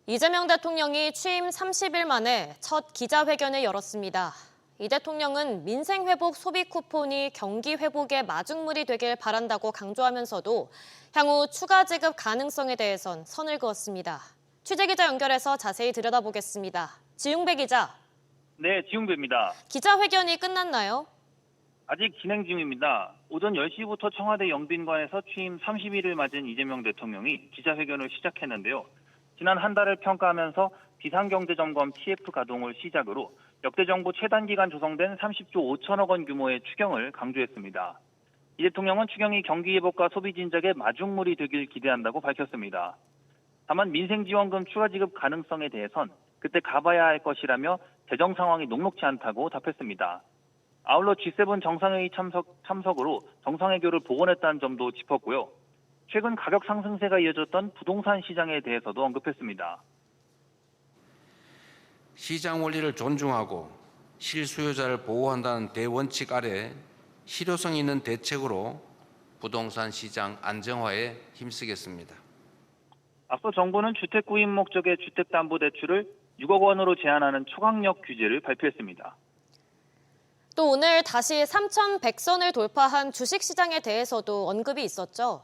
이재명 대통령이 취임 30일 만에 첫 기자회견을 열었습니다. 이 대통령은 민생회복 소비 쿠폰이 경기 회복의 마중물이 되길 바란다고 강조하면서도 향후 추가 지급 가능성에 대해선 선을 그었습니다. 취재기자 연결해서 자세히 들여다보겠습니다. 지웅배 기자. 네, 지웅배입니다. 기자회견이 끝났나요? 아직 진행 중입니다. 오전 10시부터 청와대 영빈관에서 취임 30일을 맞은 이재명 대통령이 기자회견을 시작했는데요. 지난 한 달을 평가하면서 비상경제점검 TF 가동을 시작으로 역대 정부 최단 기간 조성된 30조 5천억 원 규모의 추경을 강조했습니다. 이 대통령은 추경이 경기 회복과 소비 진작의 마중물이 되길 기대한다고 밝혔습니다. 다만 민생지원금 추가 지급 가능성에 대해선 그때 가봐야 할 것이라며 재정 상황이 녹록지 않다고 답했습니다. 아울러 G7 정상회의 참석으로 정상회교를 복원했다는 점도 짚었고요. 최근 가격 상승세가 이어졌던 부동산 시장에 대해서도 언급했습니다. 시장 원리를 존중하고 실수요자를 보호한다는 대원칙 아래 실효성 있는 대책으로 부동산 시장 안정화에 힘쓰겠습니다. 앞서 정부는 주택 구입 목적의 주택담보대출을 6억 원으로 제한하는 초강력 규제를 발표했습니다. 또 오늘 다시 3,100선을 돌파한 주식시장에 대해서도 언급이 있었죠.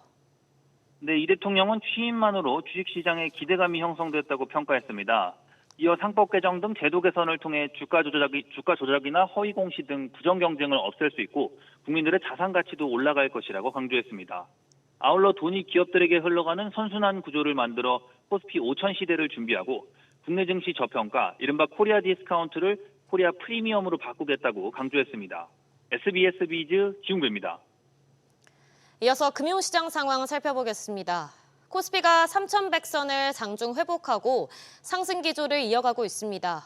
네, 이 대통령은 취임만으로 주식시장에 기대감이 형성됐다고 평가했습니다. 이어 상법 개정 등 제도 개선을 통해 주가 조작이나 허위 공시 등 부정 경쟁을 없앨 수 있고 국민들의 자산 가치도 올라갈 것이라고 강조했습니다. 아울러 돈이 기업들에게 흘러가는 선순환 구조를 만들어 코스피 5천 시대를 준비하고 국내 증시 저평가, 이른바 코리아 디스카운트를 코리아 프리미엄으로 바꾸겠다고 강조했습니다. SBS 비즈 지웅배입니다. 이어서 금융시장 상황 살펴보겠습니다. 코스피가 3,100선을 장중 회복하고 상승 기조를 이어가고 있습니다.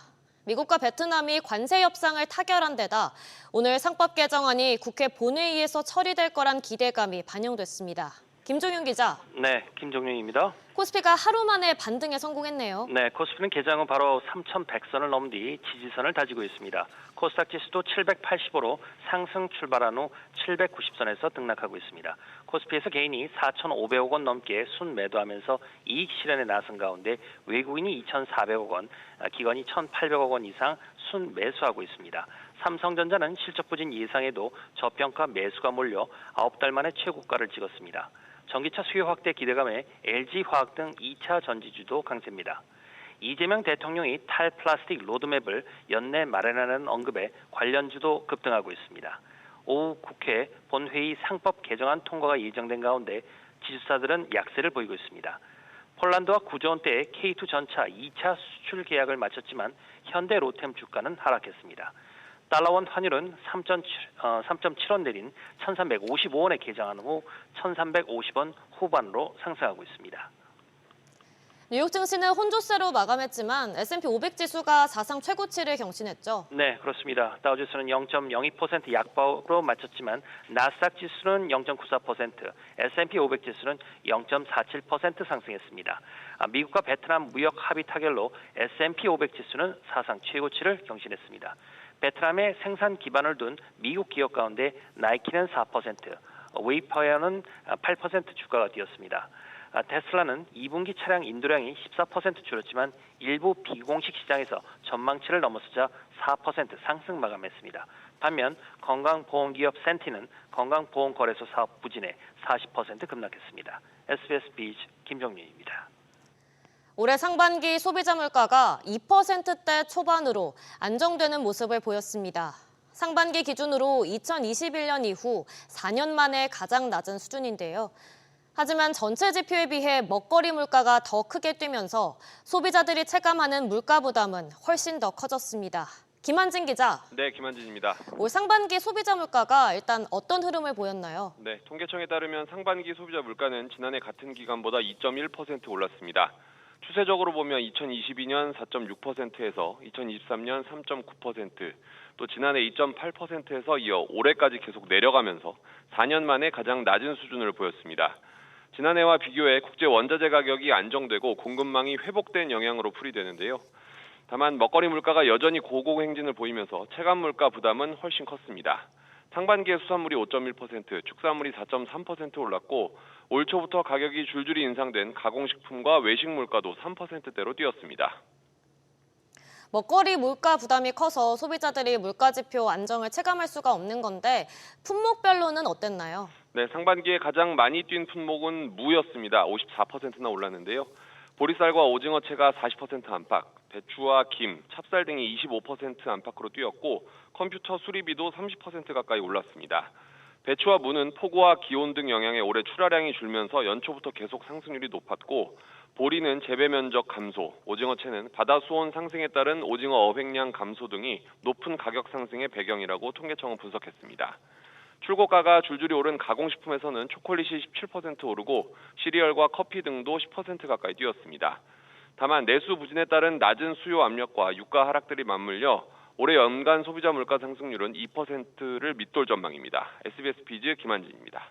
미국과 베트남이 관세 협상을 타결한 데다 오늘 상법 개정안이 국회 본회의에서 처리될 거란 기대감이 반영됐습니다. 김종윤 기자. 네, 김종윤입니다. 코스피가 하루 만에 반등에 성공했네요. 네, 코스피는 개장 후 바로 3,100선을 넘은 뒤 지지선을 다지고 있습니다. 코스닥 지수도 785로 상승 출발한 후 790선에서 등락하고 있습니다. 코스피에서 개인이 4,500억 원 넘게 순매도하면서 이익 실현에 나선 가운데 외국인이 2,400억 원, 기관이 1,800억 원 이상 순매수하고 있습니다. 삼성전자는 실적 부진 예상에도 저평가 매수가 몰려 9달 만에 최고가를 찍었습니다. 전기차 수요 확대 기대감에 LG화학 등 2차 전지주도 강세입니다. 이재명 대통령이 탈플라스틱 로드맵을 연내 마련하는 언급에 관련주도 급등하고 있습니다. 오후 국회 본회의 상법 개정안 통과가 예정된 가운데 지주사들은 약세를 보이고 있습니다. 폴란드와 9조 원대의 K2 전차 2차 수출 계약을 마쳤지만 현대 로템 주가는 하락했습니다. 달러원 환율은 3.7원 내린 1,355원에 개장한 후 1,350원 후반으로 상승하고 있습니다. 뉴욕 증시는 혼조세로 마감했지만 S&P 500 지수가 사상 최고치를 경신했죠. 네, 그렇습니다. 다우지수는 0.02% 약보로 마쳤지만 나스닥 지수는 0.94%, S&P 500 지수는 0.47% 상승했습니다. 미국과 베트남 무역 합의 타결로 S&P 500 지수는 사상 최고치를 경신했습니다. 베트남의 생산 기반을 둔 미국 기업 가운데 나이키는 4%, 웨이퍼에어는 8% 주가가 뛰었습니다. 테슬라는 2분기 차량 인도량이 14% 줄었지만 일부 비공식 시장에서 전망치를 넘어서자 4% 상승 마감했습니다. 반면 건강보험기업 센티는 건강보험거래소 사업 부진에 40% 급락했습니다. SBS 비즈 김정윤입니다. 올해 상반기 소비자 물가가 2%대 초반으로 안정되는 모습을 보였습니다. 상반기 기준으로 2021년 이후 4년 만에 가장 낮은 수준인데요. 하지만 전체 지표에 비해 먹거리 물가가 더 크게 뛰면서 소비자들이 체감하는 물가 부담은 훨씬 더 커졌습니다. 김한진 기자. 네, 김한진입니다. 올 상반기 소비자 물가가 일단 어떤 흐름을 보였나요? 네, 통계청에 따르면 상반기 소비자 물가는 지난해 같은 기간보다 2.1% 올랐습니다. 추세적으로 보면 2022년 4.6%에서 2023년 3.9%, 또 지난해 2.8%에서 이어 올해까지 계속 내려가면서 4년 만에 가장 낮은 수준을 보였습니다. 지난해와 비교해 국제 원자재 가격이 안정되고 공급망이 회복된 영향으로 풀이되는데요. 다만 먹거리 물가가 여전히 고공행진을 보이면서 체감 물가 부담은 훨씬 컸습니다. 상반기에 수산물이 5.1%, 축산물이 4.3% 올랐고 올 초부터 가격이 줄줄이 인상된 가공식품과 외식 물가도 3%대로 뛰었습니다. 먹거리 물가 부담이 커서 소비자들이 물가지표 안정을 체감할 수가 없는 건데 품목별로는 어땠나요? 네, 상반기에 가장 많이 뛴 품목은 무였습니다. 54%나 올랐는데요. 보리쌀과 오징어채가 40% 안팎, 배추와 김, 찹쌀 등이 25% 안팎으로 뛰었고 컴퓨터 수리비도 30% 가까이 올랐습니다. 배추와 무는 폭우와 기온 등 영향에 올해 출하량이 줄면서 연초부터 계속 상승률이 높았고 보리는 재배 면적 감소, 오징어채는 바다 수온 상승에 따른 오징어 어획량 감소 등이 높은 가격 상승의 배경이라고 통계청은 분석했습니다. 출고가가 줄줄이 오른 가공식품에서는 초콜릿이 17% 오르고 시리얼과 커피 등도 10% 가까이 뛰었습니다. 다만 내수 부진에 따른 낮은 수요 압력과 유가 하락들이 맞물려 올해 연간 소비자 물가 상승률은 2%를 밑돌 전망입니다. SBS 비즈 김한진입니다.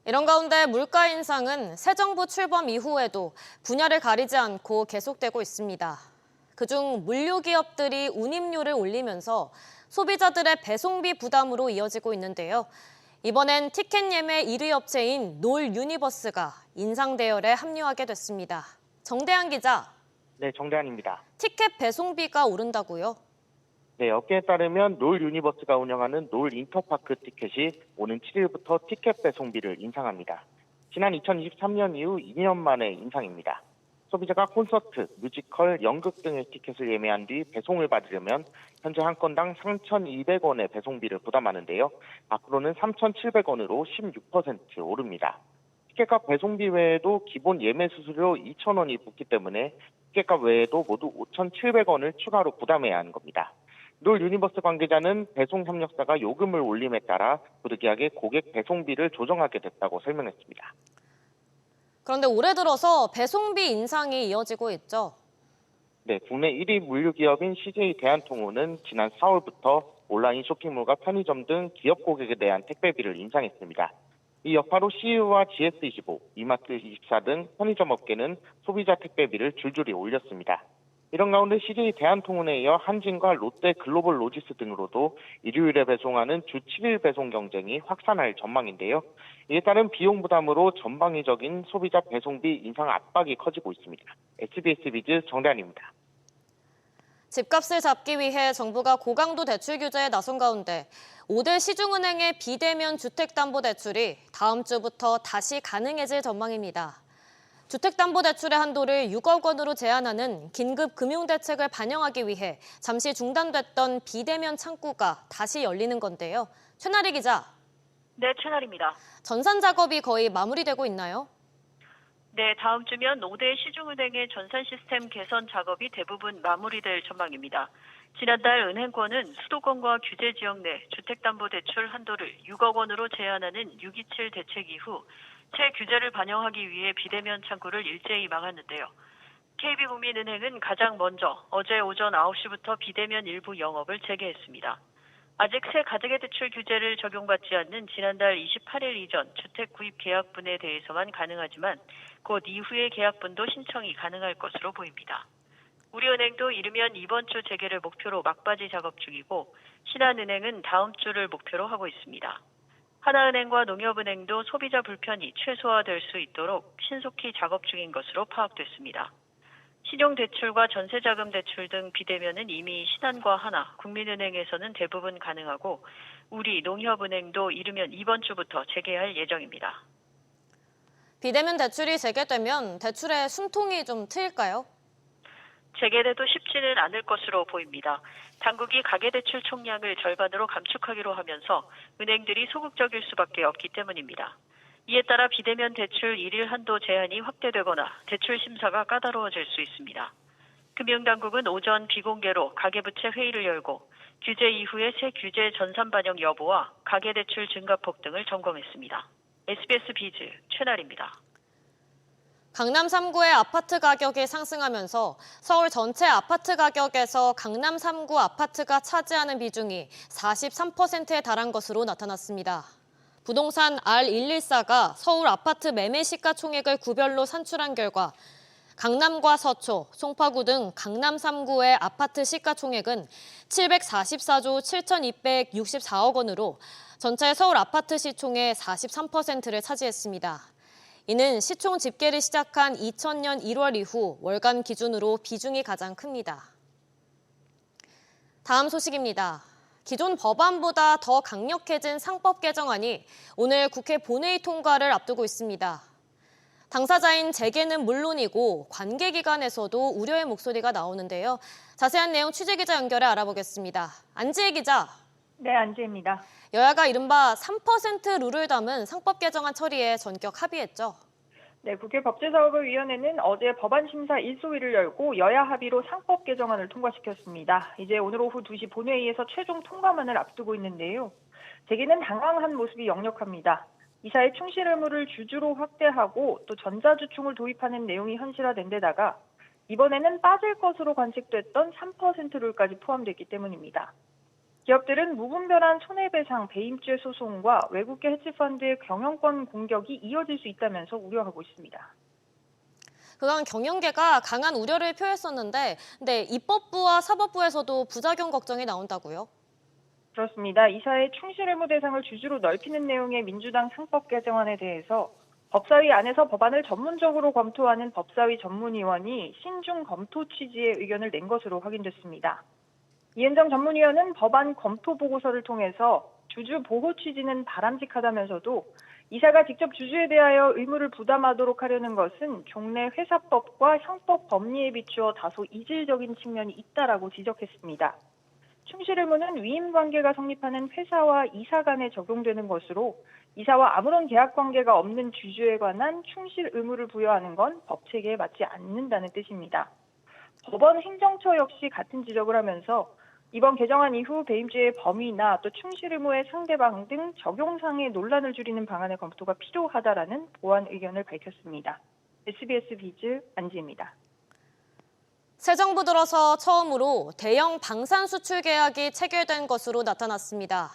이런 가운데 물가 인상은 새 정부 출범 이후에도 분야를 가리지 않고 계속되고 있습니다. 그중 물류 기업들이 운임료를 올리면서 소비자들의 배송비 부담으로 이어지고 있는데요. 이번엔 티켓 예매 1위 업체인 놀 유니버스가 인상 대열에 합류하게 됐습니다. 정대한 기자. 네, 정대한입니다. 티켓 배송비가 오른다고요? 네, 업계에 따르면 놀 유니버스가 운영하는 놀 인터파크 티켓이 오는 7일부터 티켓 배송비를 인상합니다. 지난 2023년 이후 2년 만에 인상입니다. 소비자가 콘서트, 뮤지컬, 연극 등의 티켓을 예매한 뒤 배송을 받으려면 현재 한 건당 3,200원의 배송비를 부담하는데요. 앞으로는 3,700원으로 16% 오릅니다. 티켓값 배송비 외에도 기본 예매 수수료 2,000원이 붙기 때문에 티켓값 외에도 모두 5,700원을 추가로 부담해야 하는 겁니다. 놀 유니버스 관계자는 배송 협력사가 요금을 올림에 따라 부득이하게 고객 배송비를 조정하게 됐다고 설명했습니다. 그런데 올해 들어서 배송비 인상이 이어지고 있죠. 네, 국내 1위 물류 기업인 CJ 대한통운은 지난 4월부터 온라인 쇼핑몰과 편의점 등 기업 고객에 대한 택배비를 인상했습니다. 이 여파로 CU와 GS25, 이마트24 등 편의점 업계는 소비자 택배비를 줄줄이 올렸습니다. 이런 가운데 CJ 대한통운에 이어 한진과 롯데 글로벌 로지스 등으로도 일요일에 배송하는 주 7일 배송 경쟁이 확산할 전망인데요. 이에 따른 비용 부담으로 전방위적인 소비자 배송비 인상 압박이 커지고 있습니다. SBS 비즈 정대한입니다. 집값을 잡기 위해 정부가 고강도 대출 규제에 나선 가운데 5대 시중은행의 비대면 주택담보대출이 다음 주부터 다시 가능해질 전망입니다. 주택담보대출의 한도를 6억 원으로 제한하는 긴급 금융대책을 반영하기 위해 잠시 중단됐던 비대면 창구가 다시 열리는 건데요. 최나리 기자. 네, 최나리입니다. 전산 작업이 거의 마무리되고 있나요? 네, 다음 주면 5대 시중은행의 전산 시스템 개선 작업이 대부분 마무리될 전망입니다. 지난달 은행권은 수도권과 규제 지역 내 주택담보대출 한도를 6억 원으로 제한하는 6.27 대책 이후 새 규제를 반영하기 위해 비대면 창구를 일제히 막았는데요. KB국민은행은 가장 먼저 어제 오전 9시부터 비대면 일부 영업을 재개했습니다. 아직 새 가계대출 규제를 적용받지 않는 지난달 28일 이전 주택 구입 계약분에 대해서만 가능하지만 곧 이후의 계약분도 신청이 가능할 것으로 보입니다. 우리은행도 이르면 이번 주 재개를 목표로 막바지 작업 중이고 신한은행은 다음 주를 목표로 하고 있습니다. 하나은행과 농협은행도 소비자 불편이 최소화될 수 있도록 신속히 작업 중인 것으로 파악됐습니다. 신용대출과 전세자금 대출 등 비대면은 이미 신한과 하나, 국민은행에서는 대부분 가능하고 우리 농협은행도 이르면 이번 주부터 재개할 예정입니다. 비대면 대출이 재개되면 대출의 숨통이 좀 트일까요? 재개돼도 쉽지는 않을 것으로 보입니다. 당국이 가계대출 총량을 절반으로 감축하기로 하면서 은행들이 소극적일 수밖에 없기 때문입니다. 이에 따라 비대면 대출 일일 한도 제한이 확대되거나 대출 심사가 까다로워질 수 있습니다. 금융당국은 오전 비공개로 가계부채 회의를 열고 규제 이후의 새 규제 전산 반영 여부와 가계대출 증가폭 등을 점검했습니다. SBS 비즈 최나리입니다. 강남 3구의 아파트 가격이 상승하면서 서울 전체 아파트 가격에서 강남 3구 아파트가 차지하는 비중이 43%에 달한 것으로 나타났습니다. 부동산 R114가 서울 아파트 매매 시가총액을 구별로 산출한 결과 강남과 서초, 송파구 등 강남 3구의 아파트 시가총액은 744조 7,264억 원으로 전체 서울 아파트 시총의 43%를 차지했습니다. 이는 시총 집계를 시작한 2000년 1월 이후 월간 기준으로 비중이 가장 큽니다. 다음 소식입니다. 기존 법안보다 더 강력해진 상법 개정안이 오늘 국회 본회의 통과를 앞두고 있습니다. 당사자인 재계는 물론이고 관계기관에서도 우려의 목소리가 나오는데요. 자세한 내용 취재기자 연결해 알아보겠습니다. 안지혜 기자. 네, 안지혜입니다. 여야가 이른바 3% 룰을 담은 상법 개정안 처리에 전격 합의했죠. 네, 국회 법제사업위원회는 어제 법안 심사 1소위를 열고 여야 합의로 상법 개정안을 통과시켰습니다. 이제 오늘 오후 2시 본회의에서 최종 통과만을 앞두고 있는데요. 재계는 당황한 모습이 역력합니다. 이사의 충실 의무를 주주로 확대하고 또 전자주총을 도입하는 내용이 현실화된 데다가 이번에는 빠질 것으로 관측됐던 3% 룰까지 포함됐기 때문입니다. 기업들은 무분별한 손해배상, 배임죄 소송과 외국계 헤지펀드의 경영권 공격이 이어질 수 있다면서 우려하고 있습니다. 그간 경영계가 강한 우려를 표했었는데 입법부와 사법부에서도 부작용 걱정이 나온다고요? 그렇습니다. 이사의 충실 의무 대상을 주주로 넓히는 내용의 민주당 상법 개정안에 대해서 법사위 안에서 법안을 전문적으로 검토하는 법사위 전문위원이 신중 검토 취지의 의견을 낸 것으로 확인됐습니다. 이은정 전문위원은 법안 검토 보고서를 통해서 주주 보호 취지는 바람직하다면서도 이사가 직접 주주에 대하여 의무를 부담하도록 하려는 것은 종래 회사법과 형법 법리에 비추어 다소 이질적인 측면이 있다라고 지적했습니다. 충실 의무는 위임 관계가 성립하는 회사와 이사 간에 적용되는 것으로 이사와 아무런 계약 관계가 없는 주주에 관한 충실 의무를 부여하는 건 법 체계에 맞지 않는다는 뜻입니다. 법원 행정처 역시 같은 지적을 하면서 이번 개정안 이후 배임죄의 범위나 또 충실 의무의 상대방 등 적용상의 논란을 줄이는 방안의 검토가 필요하다라는 보완 의견을 밝혔습니다. SBS 비즈 안지혜입니다. 새 정부 들어서 처음으로 대형 방산 수출 계약이 체결된 것으로 나타났습니다.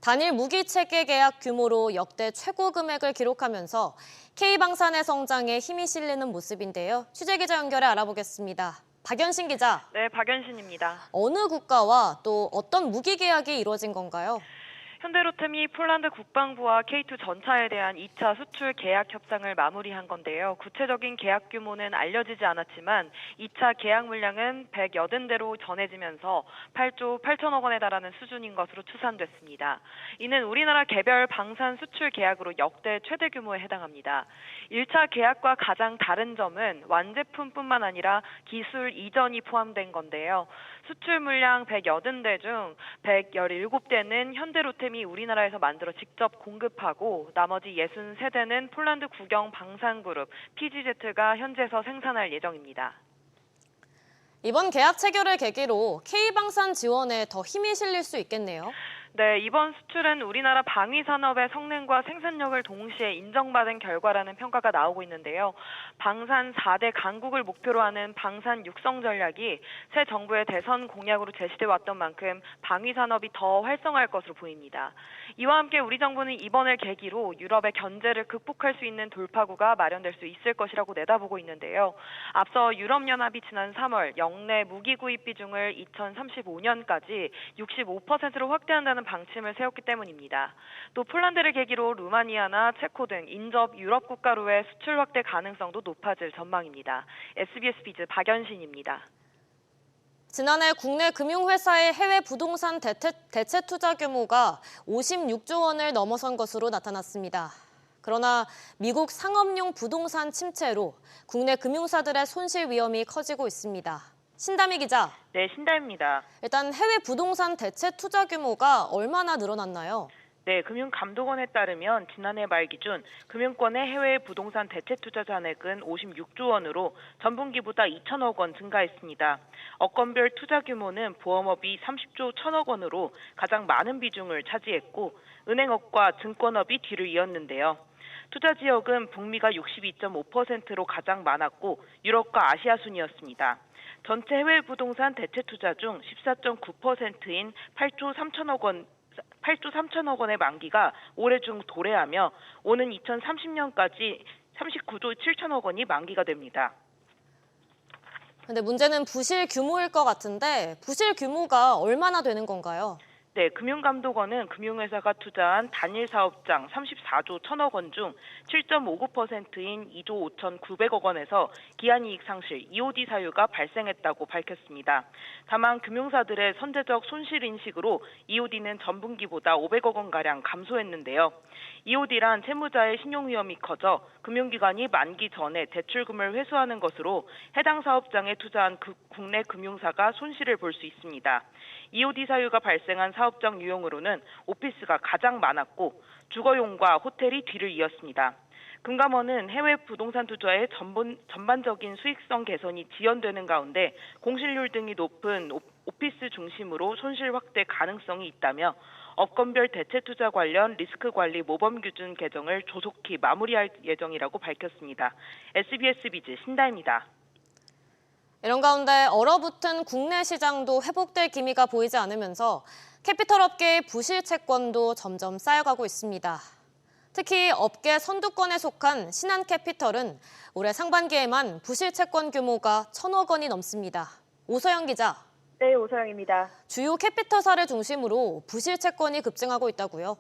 단일 무기 체계 계약 규모로 역대 최고 금액을 기록하면서 K방산의 성장에 힘이 실리는 모습인데요. 취재기자 연결해 알아보겠습니다. 박연신 기자. 네, 박연신입니다. 어느 국가와 또 어떤 무기 계약이 이루어진 건가요? 현대로템이 폴란드 국방부와 K2 전차에 대한 2차 수출 계약 협상을 마무리한 건데요. 구체적인 계약 규모는 알려지지 않았지만 2차 계약 물량은 180대로 전해지면서 8조 8천억 원에 달하는 수준인 것으로 추산됐습니다. 이는 우리나라 개별 방산 수출 계약으로 역대 최대 규모에 해당합니다. 1차 계약과 가장 다른 점은 완제품뿐만 아니라 기술 이전이 포함된 건데요. 수출 물량 180대 중 117대는 현대로템이 우리나라에서 만들어 직접 공급하고 나머지 63대는 폴란드 국영 방산그룹 PGZ가 현지에서 생산할 예정입니다. 이번 계약 체결을 계기로 K방산 지원에 더 힘이 실릴 수 있겠네요. 네, 이번 수출은 우리나라 방위 산업의 성능과 생산력을 동시에 인정받은 결과라는 평가가 나오고 있는데요. 방산 4대 강국을 목표로 하는 방산 육성 전략이 새 정부의 대선 공약으로 제시돼 왔던 만큼 방위 산업이 더 활성화할 것으로 보입니다. 이와 함께 우리 정부는 이번을 계기로 유럽의 견제를 극복할 수 있는 돌파구가 마련될 수 있을 것이라고 내다보고 있는데요. 앞서 유럽연합이 지난 3월 역내 무기 구입 비중을 2035년까지 65%로 확대한다는 방침을 세웠기 때문입니다. 또 폴란드를 계기로 루마니아나 체코 등 인접 유럽 국가로의 수출 확대 가능성도 높아질 전망입니다. SBS 비즈 박연신입니다. 지난해 국내 금융회사의 해외 부동산 대체 투자 규모가 56조 원을 넘어선 것으로 나타났습니다. 그러나 미국 상업용 부동산 침체로 국내 금융사들의 손실 위험이 커지고 있습니다. 신다미 기자. 네, 신다입니다. 일단 해외 부동산 대체 투자 규모가 얼마나 늘어났나요? 네, 금융감독원에 따르면 지난해 말 기준 금융권의 해외 부동산 대체 투자 잔액은 56조 원으로 전분기보다 2천억 원 증가했습니다. 업권별 투자 규모는 보험업이 30조 1천억 원으로 가장 많은 비중을 차지했고 은행업과 증권업이 뒤를 이었는데요. 투자 지역은 북미가 62.5%로 가장 많았고 유럽과 아시아 순이었습니다. 전체 해외 부동산 대체 투자 중 14.9%인 8조 3천억 원의 만기가 올해 중 도래하며 오는 2030년까지 39조 7천억 원이 만기가 됩니다. 근데 문제는 부실 규모일 것 같은데 부실 규모가 얼마나 되는 건가요? 네, 금융감독원은 금융회사가 투자한 단일 사업장 34조 1천억 원 중 7.59%인 2조 5,900억 원에서 기한이익 상실 (EOD) 사유가 발생했다고 밝혔습니다. 다만 금융사들의 선제적 손실 인식으로 EOD는 전분기보다 500억 원가량 감소했는데요. EOD란 채무자의 신용 위험이 커져 금융기관이 만기 전에 대출금을 회수하는 것으로 해당 사업장에 투자한 국내 금융사가 손실을 볼 수 있습니다. EOD 사유가 발생한 사업장 유형으로는 오피스가 가장 많았고 주거용과 호텔이 뒤를 이었습니다. 금감원은 해외 부동산 투자의 전반적인 수익성 개선이 지연되는 가운데 공실률 등이 높은 오피스 중심으로 손실 확대 가능성이 있다며 업건별 대체 투자 관련 리스크 관리 모범 기준 개정을 조속히 마무리할 예정이라고 밝혔습니다. SBS 비즈 신다입니다. 이런 가운데 얼어붙은 국내 시장도 회복될 기미가 보이지 않으면서 캐피털 업계의 부실 채권도 점점 쌓여가고 있습니다. 특히 업계 선두권에 속한 신한캐피털은 올해 상반기에만 부실 채권 규모가 1,000억 원이 넘습니다. 오서영 기자. 네, 오서영입니다. 주요 캐피털사를 중심으로 부실 채권이 급증하고 있다고요?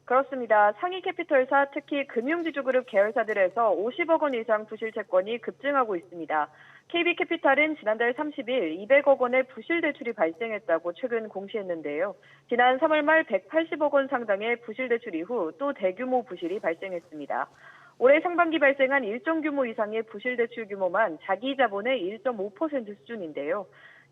그렇습니다. 상위 캐피털사, 특히 금융지주그룹 계열사들에서 50억 원 이상 부실 채권이 급증하고 있습니다. KB캐피탈은 지난달 30일 200억 원의 부실 대출이 발생했다고 최근 공시했는데요. 지난 3월 말 180억 원 상당의 부실 대출 이후 또 대규모 부실이 발생했습니다. 올해 상반기 발생한 일정 규모 이상의 부실 대출 규모만 자기 자본의 1.5% 수준인데요.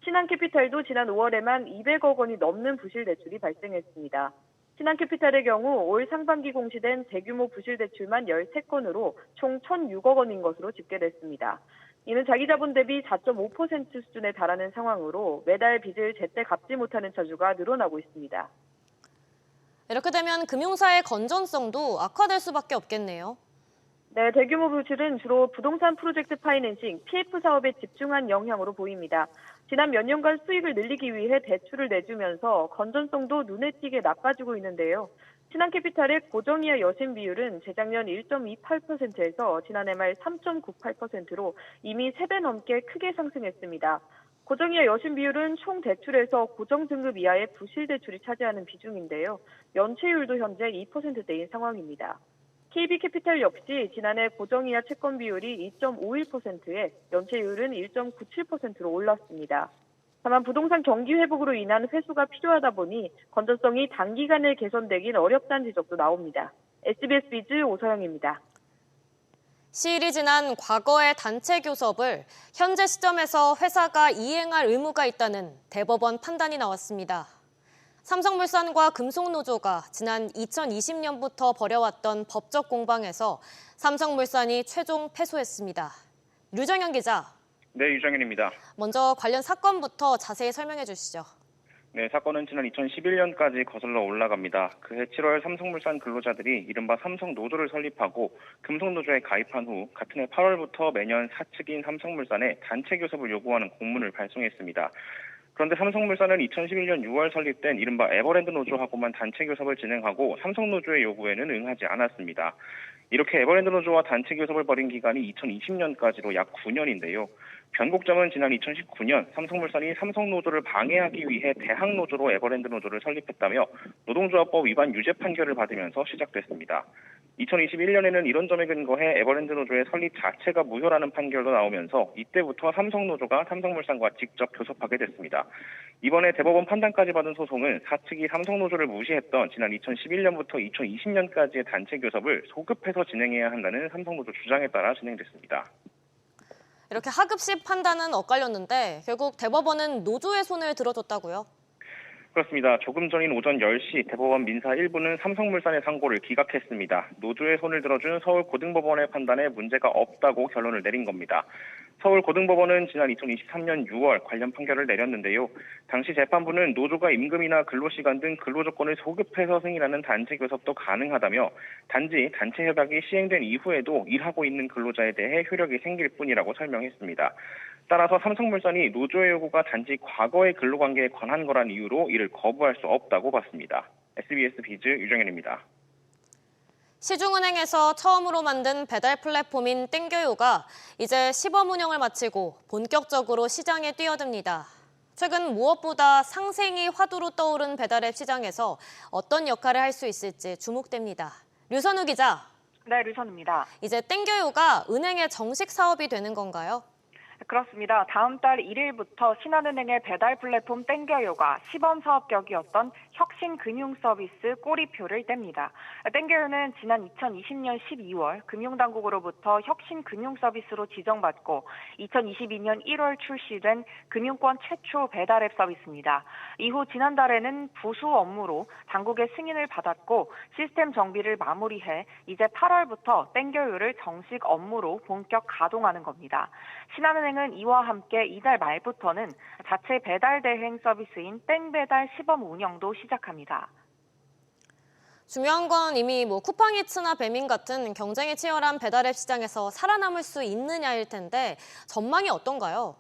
신한캐피탈도 지난 5월에만 200억 원이 넘는 부실 대출이 발생했습니다. 신한캐피탈의 경우 올 상반기 공시된 대규모 부실 대출만 13건으로 총 1,006억 원인 것으로 집계됐습니다. 이는 자기 자본 대비 4.5% 수준에 달하는 상황으로 매달 빚을 제때 갚지 못하는 차주가 늘어나고 있습니다. 이렇게 되면 금융사의 건전성도 악화될 수밖에 없겠네요. 네, 대규모 부실은 주로 부동산 프로젝트 파이낸싱, PF 사업에 집중한 영향으로 보입니다. 지난 몇 년간 수익을 늘리기 위해 대출을 내주면서 건전성도 눈에 띄게 나빠지고 있는데요. 신한캐피탈의 고정이하 여신 비율은 재작년 1.28%에서 지난해 말 3.98%로 이미 3배 넘게 크게 상승했습니다. 고정이하 여신 비율은 총 대출에서 고정 등급 이하의 부실 대출이 차지하는 비중인데요. 연체율도 현재 2%대인 상황입니다. KB캐피탈 역시 지난해 고정이하 채권 비율이 2.51%에 연체율은 1.97%로 올랐습니다. 다만 부동산 경기 회복으로 인한 회수가 필요하다 보니 건전성이 단기간에 개선되긴 어렵다는 지적도 나옵니다. SBS 비즈 오서영입니다. 시일이 지난 과거의 단체 교섭을 현재 시점에서 회사가 이행할 의무가 있다는 대법원 판단이 나왔습니다. 삼성물산과 금속노조가 지난 2020년부터 벌여왔던 법적 공방에서 삼성물산이 최종 패소했습니다. 류정현 기자. 네, 유정현입니다. 먼저 관련 사건부터 자세히 설명해 주시죠. 네, 사건은 지난 2011년까지 거슬러 올라갑니다. 그해 7월 삼성물산 근로자들이 이른바 삼성노조를 설립하고 금속노조에 가입한 후 같은 해 8월부터 매년 사측인 삼성물산에 단체 교섭을 요구하는 공문을 발송했습니다. 그런데 삼성물산은 2011년 6월 설립된 이른바 에버랜드 노조하고만 단체 교섭을 진행하고 삼성노조의 요구에는 응하지 않았습니다. 이렇게 에버랜드 노조와 단체 교섭을 벌인 기간이 2020년까지로 약 9년인데요. 변곡점은 지난 2019년 삼성물산이 삼성노조를 방해하기 위해 대항노조로 에버랜드 노조를 설립했다며 노동조합법 위반 유죄 판결을 받으면서 시작됐습니다. 2021년에는 이런 점에 근거해 에버랜드 노조의 설립 자체가 무효라는 판결도 나오면서 이때부터 삼성노조가 삼성물산과 직접 교섭하게 됐습니다. 이번에 대법원 판단까지 받은 소송은 사측이 삼성노조를 무시했던 지난 2011년부터 2020년까지의 단체 교섭을 소급해서 진행해야 한다는 삼성노조 주장에 따라 진행됐습니다. 이렇게 하급식 판단은 엇갈렸는데 결국 대법원은 노조의 손을 들어줬다고요? 그렇습니다. 조금 전인 오전 10시 대법원 민사 1부는 삼성물산의 상고를 기각했습니다. 노조의 손을 들어준 서울고등법원의 판단에 문제가 없다고 결론을 내린 겁니다. 서울고등법원은 지난 2023년 6월 관련 판결을 내렸는데요. 당시 재판부는 노조가 임금이나 근로시간 등 근로조건을 소급해서 승인하는 단체 교섭도 가능하다며 단지 단체 협약이 시행된 이후에도 일하고 있는 근로자에 대해 효력이 생길 뿐이라고 설명했습니다. 따라서 삼성물산이 노조의 요구가 단지 과거의 근로관계에 관한 거란 이유로 이를 거부할 수 없다고 봤습니다. SBS 비즈 유정현입니다. 시중은행에서 처음으로 만든 배달 플랫폼인 땡겨요가 이제 시범 운영을 마치고 본격적으로 시장에 뛰어듭니다. 최근 무엇보다 상생이 화두로 떠오른 배달앱 시장에서 어떤 역할을 할 수 있을지 주목됩니다. 류선우 기자. 네, 류선우입니다. 이제 땡겨요가 은행의 정식 사업이 되는 건가요? 그렇습니다. 다음 달 1일부터 신한은행의 배달 플랫폼 땡겨요가 시범 사업격이었던 혁신금융 서비스 꼬리표를 뗍니다. 땡겨요는 지난 2020년 12월 금융당국으로부터 혁신금융 서비스로 지정받고 2022년 1월 출시된 금융권 최초 배달앱 서비스입니다. 이후 지난달에는 부수 업무로 당국의 승인을 받았고 시스템 정비를 마무리해 이제 8월부터 땡겨요를 정식 업무로 본격 가동하는 겁니다. 신한은행은 이와 함께 이달 말부터는 자체 배달 대행 서비스인 땡배달 시범 운영도 시작합니다. 중요한 건 이미 쿠팡이츠나 배민 같은 경쟁이 치열한 배달앱 시장에서 살아남을 수 있느냐일 텐데 전망이 어떤가요?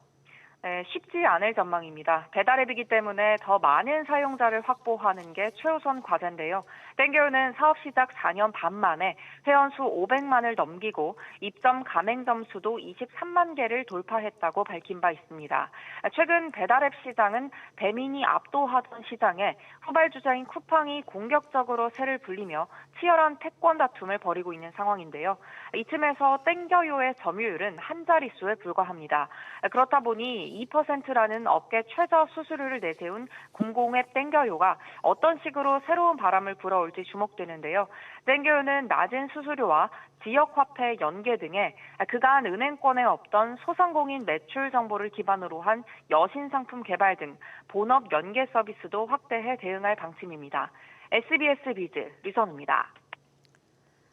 네, 쉽지 않을 전망입니다. 배달앱이기 때문에 더 많은 사용자를 확보하는 게 최우선 과제인데요. 땡겨요는 사업 시작 4년 반 만에 회원 수 500만을 넘기고 입점 가맹점 수도 23만 개를 돌파했다고 밝힌 바 있습니다. 최근 배달앱 시장은 배민이 압도하던 시장에 후발주자인 쿠팡이 공격적으로 세를 불리며 치열한 패권 다툼을 벌이고 있는 상황인데요. 이쯤에서 땡겨요의 점유율은 한 자릿수에 불과합니다. 그렇다 보니 2%라는 업계 최저 수수료를 내세운 공공앱 땡겨요가 어떤 식으로 새로운 바람을 불어올지 주목되는데요. 땡겨요는 낮은 수수료와 지역화폐 연계 등의 그간 은행권에 없던 소상공인 매출 정보를 기반으로 한 여신 상품 개발 등 본업 연계 서비스도 확대해 대응할 방침입니다. SBS 비즈 류선우입니다.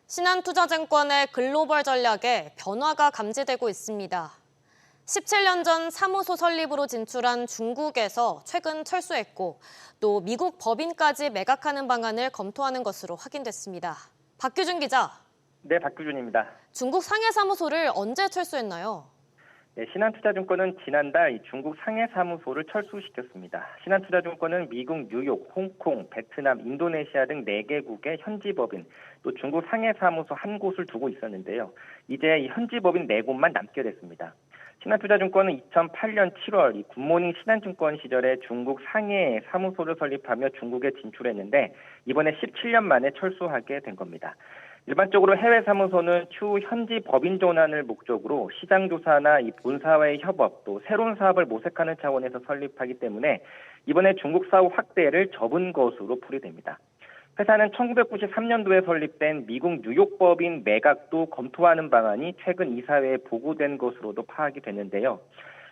신한투자증권의 글로벌 전략에 변화가 감지되고 있습니다. 17년 전 사무소 설립으로 진출한 중국에서 최근 철수했고 또 미국 법인까지 매각하는 방안을 검토하는 것으로 확인됐습니다. 박규준 기자. 네, 박규준입니다. 중국 상해 사무소를 언제 철수했나요? 네, 신한투자증권은 지난달 중국 상해 사무소를 철수시켰습니다. 신한투자증권은 미국, 뉴욕, 홍콩, 베트남, 인도네시아 등 4개국의 현지 법인, 또 중국 상해 사무소 한 곳을 두고 있었는데요. 이제 이 현지 법인 4곳만 남게 됐습니다. 신한투자증권은 2008년 7월 굿모닝 신한증권 시절에 중국 상해에 사무소를 설립하며 중국에 진출했는데 이번에 17년 만에 철수하게 된 겁니다. 일반적으로 해외 사무소는 추후 현지 법인 전환을 목적으로 시장 조사나 이 본사와의 협업, 또 새로운 사업을 모색하는 차원에서 설립하기 때문에 이번에 중국 사업 확대를 접은 것으로 풀이됩니다. 회사는 1993년도에 설립된 미국 뉴욕 법인 매각도 검토하는 방안이 최근 이사회에 보고된 것으로도 파악이 됐는데요.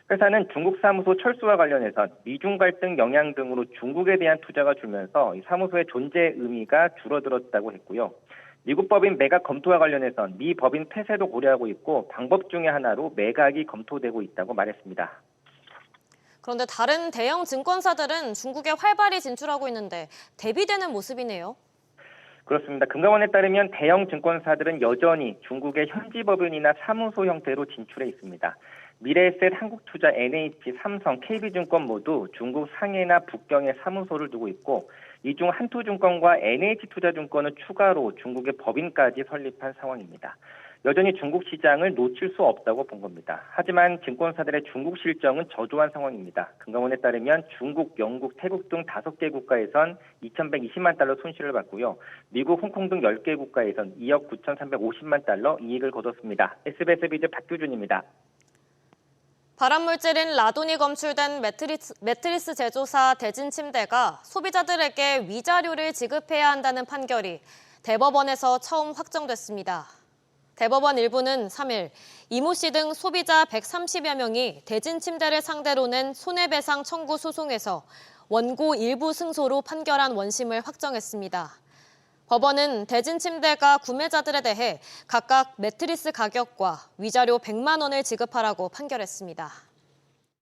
회사는 중국 사무소 철수와 관련해서 미중 갈등 영향 등으로 중국에 대한 투자가 줄면서 이 사무소의 존재 의미가 줄어들었다고 했고요. 미국 법인 매각 검토와 관련해서 미 법인 폐쇄도 고려하고 있고 방법 중에 하나로 매각이 검토되고 있다고 말했습니다. 그런데 다른 대형 증권사들은 중국에 활발히 진출하고 있는데 대비되는 모습이네요. 그렇습니다. 금감원에 따르면 대형 증권사들은 여전히 중국의 현지 법인이나 사무소 형태로 진출해 있습니다. 미래에셋, 한국투자, NH, 삼성, KB증권 모두 중국 상해나 북경에 사무소를 두고 있고 이 중 한투증권과 NH투자증권은 추가로 중국의 법인까지 설립한 상황입니다. 여전히 중국 시장을 놓칠 수 없다고 본 겁니다. 하지만 증권사들의 중국 실정은 저조한 상황입니다. 금감원에 따르면 중국, 영국, 태국 등 5개 국가에선 2,120만 달러 손실을 봤고요. 미국, 홍콩 등 10개 국가에선 2억 9,350만 달러 이익을 거뒀습니다. SBS 비즈 박규준입니다. 발암물질인 라돈이 검출된 매트리스 제조사 대진침대가 소비자들에게 위자료를 지급해야 한다는 판결이 대법원에서 처음 확정됐습니다. 대법원 일부는 3일 이모 씨 등 소비자 130여 명이 대진침대를 상대로 낸 손해배상 청구 소송에서 원고 일부 승소로 판결한 원심을 확정했습니다. 법원은 대진침대가 구매자들에 대해 각각 매트리스 가격과 위자료 100만 원을 지급하라고 판결했습니다.